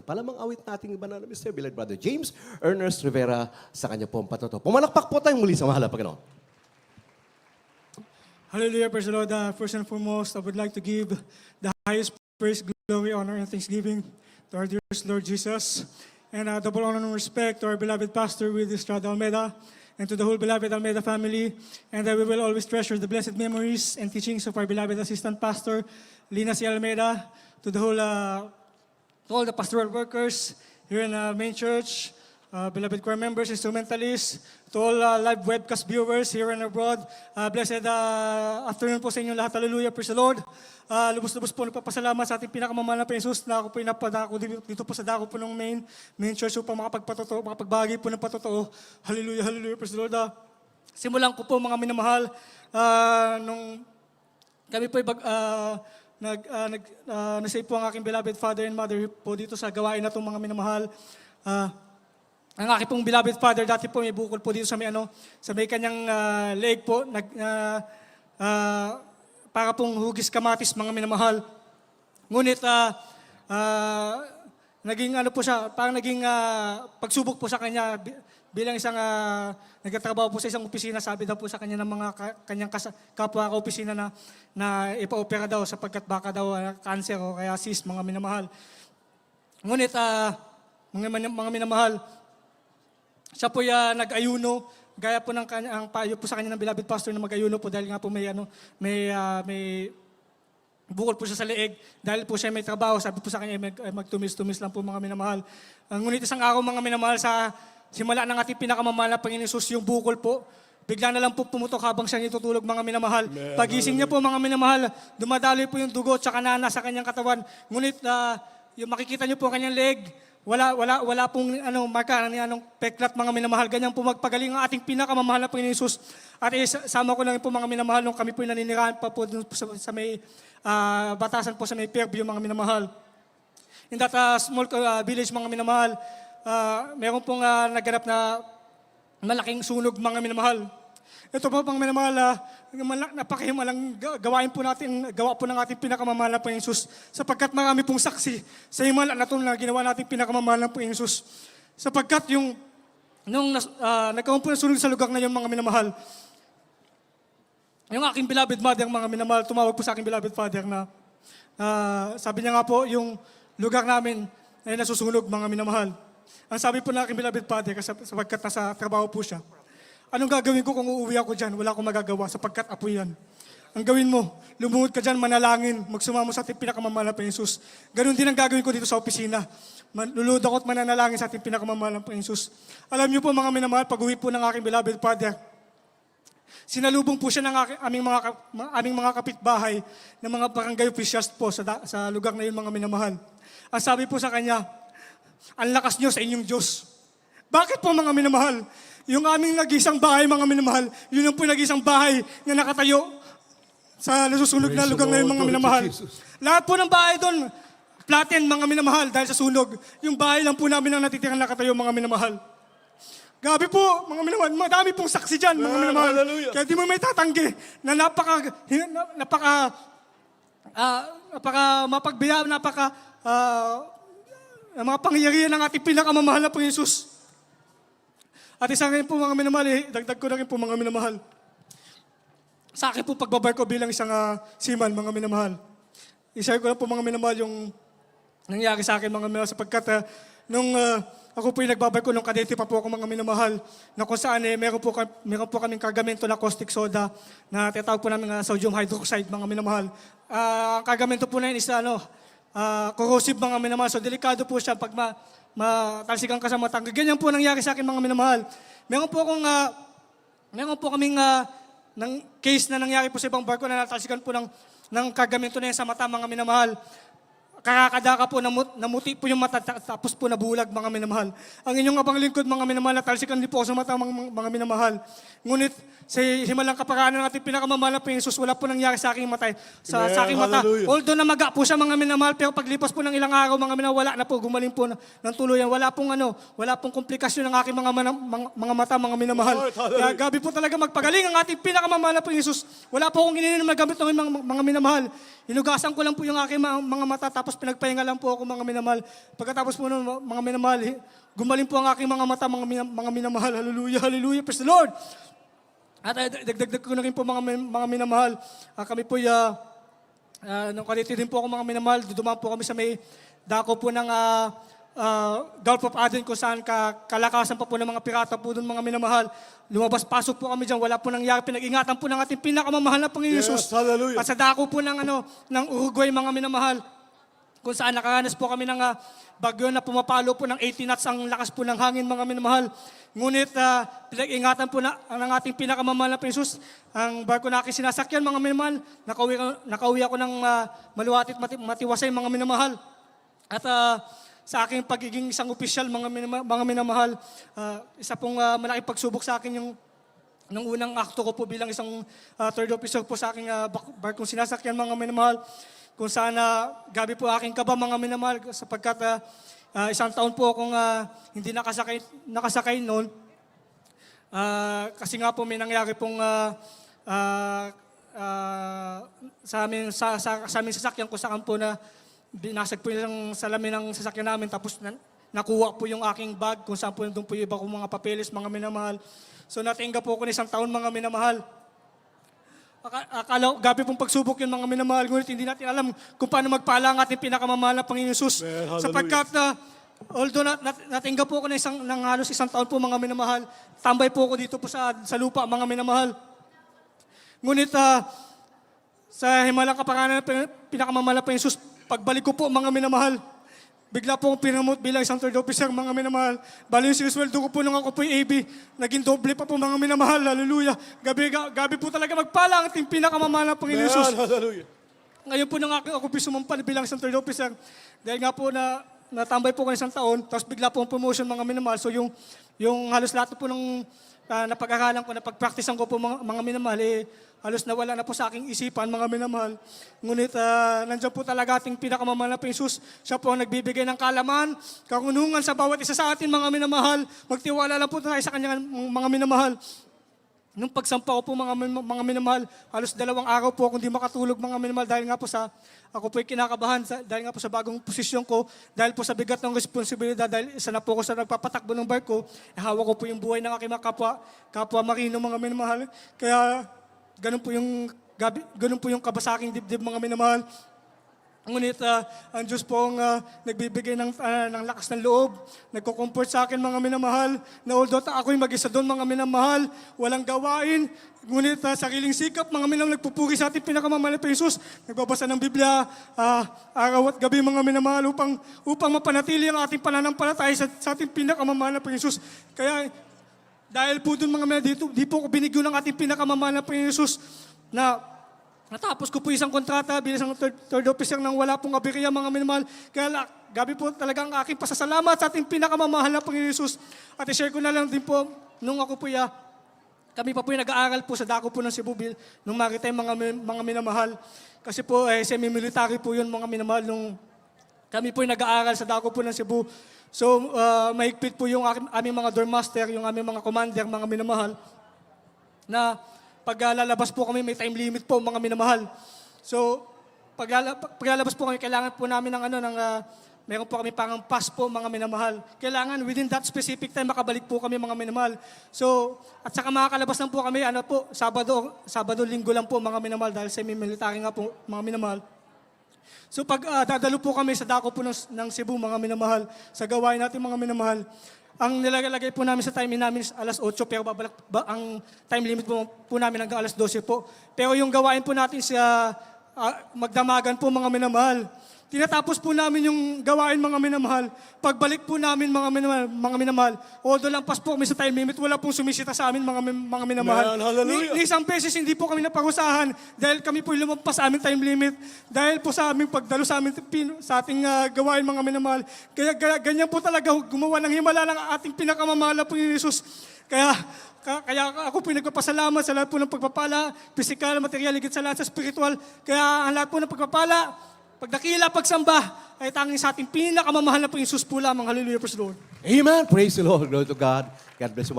Nagpalamang awit nating iba na Mr. Beloved Brother James Ernest Rivera sa kanya pong patoto. Pumalakpak po tayong muli sa mahal na Panginoon. Hallelujah, praise the Lord. First and foremost, I would like to give the highest praise, glory, honor, and thanksgiving to our dearest Lord Jesus. And double honor and respect to our beloved pastor with Estrada Almeida and to the whole beloved Almeida family. And we will always treasure the blessed memories and teachings of our beloved assistant pastor, Lina C. Almeida, to all the pastoral workers here in the main church, beloved choir members, instrumentalists, to all live webcast viewers here and abroad. Blessed afternoon po sa inyo lahat. Hallelujah, praise the Lord. Lubos-lubos po nagpapasalamat sa ating pinakamamahal na Jesus na ako po inapadako dito po sa dako po ng main church upang makapagbahagi po ng patotoo. Hallelujah, hallelujah, praise the Lord. Simulan ko po mga minamahal, nung kami po nasave po ang aking beloved father and mother po dito sa gawain na itong mga minamahal. Ang aking pong beloved father, dati po may bukol po dito sa may kanyang leg po, para pong hugis kamatis, mga minamahal. Ngunit, naging ano po siya, parang naging pagsubok po sa kanya bilang isang nagtatrabaho po sa isang opisina. Sabi daw po sa kanya ng mga kanyang kapwa ka-opisina na ipa-opera daw sapagkat baka daw cancer o kaya cyst, mga minamahal. Ngunit, mga minamahal, siya po nag-ayuno, gaya po ng ang payo po sa kanya ng beloved pastor na mag-ayuno po dahil nga po may bukol po siya sa leeg. Dahil po siya may trabaho, sabi po sa kanya magtumis-tumis lang po, mga minamahal. Ngunit isang araw, mga minamahal, sa simula ng ating pinakamamahal na Panginoon Jesus, yung bukol po, bigla na lang po pumutok habang siya itutulog, mga minamahal. Pagising niya po, mga minamahal, dumadaloy po yung dugo at saka nana sa kanyang katawan. Ngunit yung makikita niyo po kanyang leg, wala pong marka ng peklat, mga minamahal. Ganyan po magpagaling ang ating pinakamamahal na Panginoon Jesus. At sama ko lang po, mga minamahal, nung kami po naninirahan pa po sa may batasan po sa may Fairview, mga minamahal. In that small village, mga minamahal, meron pong naganap na malaking sunog, mga minamahal. Ito po, mga minamahal, napakahimalang gawa po ng ating pinakamamahal na Panginoon Jesus, sapagkat marami pong saksi sa himala na ito na ginawa nating pinakamamahal na Panginoon Jesus. Sapagkat nung nagkaroon po ng sunog sa lugar na yun, mga minamahal, yung aking beloved mother, mga minamahal, tumawag po sa aking beloved father na sabi niya nga po, yung lugar namin ay nasusunog, mga minamahal. Ang sabi po ng aking beloved father, sapagkat nasa trabaho po siya, anong gagawin ko kung uuwi ako dyan? Wala akong magagawa sapagkat apoy yan. Ang gawin mo, lumuhod ka dyan, manalangin, magsumamo sa ating pinakamamahal na Panginoon Jesus. Ganun din ang gagawin ko dito sa opisina. Luluhod ako at mananalangin sa ating pinakamamahal na Panginoon Jesus. Alam niyo po, mga minamahal, pag-uwi po ng aking beloved father, sinalubong po siya ng aming mga kapitbahay ng mga barangay officials po sa lugar na yun, mga minamahal. Ang sabi po sa kanya, ang lakas niyo sa inyong Diyos. Bakit po, mga minamahal? Yung aming nag-isang bahay, mga minamahal, yun yung po nag-isang bahay na nakatayo sa nasusunog na lugar na yun, mga minamahal. Lahat po ng bahay doon, flatten, mga minamahal, dahil sa sunog. Yung bahay lang po namin ang natitirang nakatayo, mga minamahal. Gabi po, mga minamahal, madami pong saksi dyan, mga minamahal. Kaya di mo may tatanggi na mga pangyayarihan ng ating pinakamamahal na Panginoon Jesus. At isa rin po, mga minamahal, dagdag ko na rin po, mga minamahal. Sa akin po pagbabarko bilang isang seaman, mga minamahal. Isa ko lang po, mga minamahal, yung nangyari sa akin, mga minamahal, sapagkat nung ako po yung nagbabarko, nung kadete pa po ako, mga minamahal, na kung saan meron po kaming kargamento na caustic soda na tinatawag po namin sodium hydroxide, mga minamahal. Ang kargamento po na yun is corrosive, mga minamahal. So delikado po siya pag matalsikan ka sa matangga. Ganyan po nangyari sa akin, mga minamahal. Meron po kaming ng case na nangyari po sa ibang barko na natalsikan po ng kargamento na yan sa mata, mga minamahal. Kakadaka po, namuti po yung mata, tapos po nabulag, mga minamahal. Ang inyong abang lingkod, mga minamahal, natalsikan din po sa mata, mga minamahal. Ngunit sa himalang kaparaanan ng ating pinakamamahal na Panginoon Jesus, wala po nangyari sa aking mata. Sa aking mata. Although namaga po siya, mga minamahal, pero paglipas po ng ilang araw, mga minamahal, wala na po, gumaling po ng tuluyan. Wala pong komplikasyon ng aking mga mata, mga minamahal. Kaya gabi po talaga magpagaling ang ating pinakamamahal na Panginoon Jesus. Wala po akong ininom na gamit ng mga minamahal. Hinugasan ko lang po yung aking mga mata, tapos Tapos pinagpahinga lang po ako mga minamahal. Pagkatapos po nun, mga minamahal, gumaling po ang aking mga mata, mga minamahal. Hallelujah, hallelujah, praise the Lord. At dagdag ko na rin po mga minamahal. Kami po, nung kaliti din po ako mga minamahal, dudumaan po kami sa may dako po ng Gulf of Aden kung saan kalakasan pa po ng mga pirata po doon mga minamahal. Lumabas, pasok po kami dyan, wala po nangyari. Pinag-ingatan po ng ating pinakamamahal na Panginoon Jesus. hallelujah. At sa dako po ng Uruguay mga minamahal, kung saan nakaranas po kami ng bagyo na pumapalo po ng 80 knots ang lakas po ng hangin mga minamahal. Ngunit pinag-ingatan po ng ating pinakamamahal na Panginoon Jesus. Ang barko na aking sinasakyan mga minamahal, nakauwi ako ng maluwat at matiwasay mga minamahal. At sa aking pagiging isang opisyal, mga minamahal, isa pong malaking pagsubok sa akin yung nung unang akto ko po bilang isang third officer po sa aking barkong sinasakyan, mga minamahal, kung saan gabi po aking kaba, mga minamahal, sapagkat isang taon po akong hindi nakasakay noon. Kasi nga po may nangyari pong sa aming sasakyan kung saan po na binasag po yung salamin ng sasakyan namin, tapos nakuha po yung aking bag kung saan po doon po yung iba kong mga papeles, mga minamahal. So natingga po ako ng isang taon, mga minamahal. Akala, gabi pong pagsubok yun, mga minamahal, ngunit hindi natin alam kung paano magpala ang ating pinakamamahal na Panginoon Jesus. Sapagkat although natingga po ako ng halos isang taon po, mga minamahal, tambay po ako dito po sa lupa, mga minamahal. Ngunit sa himalang kapangalan ng pinakamamahal na Panginoon Jesus, pagbalik ko po, mga minamahal, bigla po akong pinamote bilang isang third officer, mga minamahal. Bali yung sinisweldo ko po nung ako po yung AB, naging doble pa po, mga minamahal. Hallelujah. Gabi po talaga magpala ang ating pinakamamahal na Panginoon Jesus. Hallelujah. Ngayon po nang ako po sumampal bilang isang third officer, dahil nga po natambay po ko ng isang taon, tapos bigla po ang promotion, mga minamahal. So yung halos lahat po ng napag-aralan ko, napag-practicean ko po, mga minamahal, halos nawala na po sa aking isipan, mga minamahal. Ngunit nandiyan po talaga ating pinakamamahal na Panginoon Jesus. Siya po ang nagbibigay ng kalaman, kakunungan sa bawat isa sa atin, mga minamahal. Magtiwala lang po tayo sa kanyang mga minamahal. Nung pagsampa ko po, mga minamahal, halos 2 araw po ako hindi makatulog, mga minamahal, dahil nga po ako po'y kinakabahan, dahil nga po sa bagong posisyon ko, dahil po sa bigat ng responsibilidad, dahil isa na po ako sa nagpapatakbo ng barko, hawak ko po yung buhay ng aking mga kapwa marino, mga minamahal. Kaya ganun po yung kaba sa aking dibdib, mga minamahal. Ngunit ang Diyos po ang nagbibigay ng lakas ng loob, nagko-comfort sa akin, mga minamahal, na although ako'y mag-isa doon, mga minamahal, walang gawain, ngunit sariling sikap, mga minamahal, nagpupuri sa ating pinakamamahal na Jesus, nagbabasa ng Biblia araw at gabi, mga minamahal, upang mapanatili ang ating pananampalataya sa ating pinakamamahal na Jesus. Kaya dahil po doon, mga minamahal, di po ako binigyo ng ating pinakamamahal na Jesus na natapos ko po isang kontrata bilang isang third officer nang wala pong aberya, mga minamahal. Kaya gabi po talagang aking pasasalamat sa ating pinakamamahal na Panginoon Jesus. At i-share ko na lang din po, nung ako po kami pa po nag-aaral po sa dako po ng Cebu nung maritime, mga minamahal. Kasi po semi-military po yun, mga minamahal, nung kami po nag-aaral sa dako po ng Cebu. So mahigpit po yung aming mga dorm master, yung aming mga commander, mga minamahal, na pag lalabas po kami, may time limit po, mga minamahal. So, pag lalabas po kami, kailangan po namin meron po kami parang pass po, mga minamahal. Kailangan within that specific time, makabalik po kami, mga minamahal. So, at saka makakalabas lang po kami, Sabado, Linggo lang po, mga minamahal, dahil semi-military nga po, mga minamahal. So, pag dadalo po kami sa dako po ng Cebu, mga minamahal, sa gawain natin, mga minamahal, ang nilalagay po namin sa time namin is alas 8, pero ang time limit po namin hanggang alas 12 po. Pero yung gawain po natin sa magdamagan po, mga minamahal. Tinatapos po namin yung gawain, mga minamahal. Pagbalik po namin, mga minamahal, although lang pas po kami sa time limit, wala pong sumisita sa amin, mga minamahal. Ni isang beses hindi po kami naparusahan dahil kami po lumampas sa aming time limit. Dahil po sa aming pagdalo sa ating gawain, mga minamahal. Kaya ganyan po talaga gumawa ng himala ng ating pinakamamahal na Panginoon Jesus. Kaya ako po nagpapasalamat sa lahat po ng pagpapala, physical, material, higit sa lahat sa spiritual. Kaya ang lahat po ng pagpapala, pagdakila, pagsamba, ay tanging sa ating pinakamamahal na Panginoon Jesus po lamang. Hallelujah, praise the Lord. Amen. Praise the Lord. Glory to God. God bless you.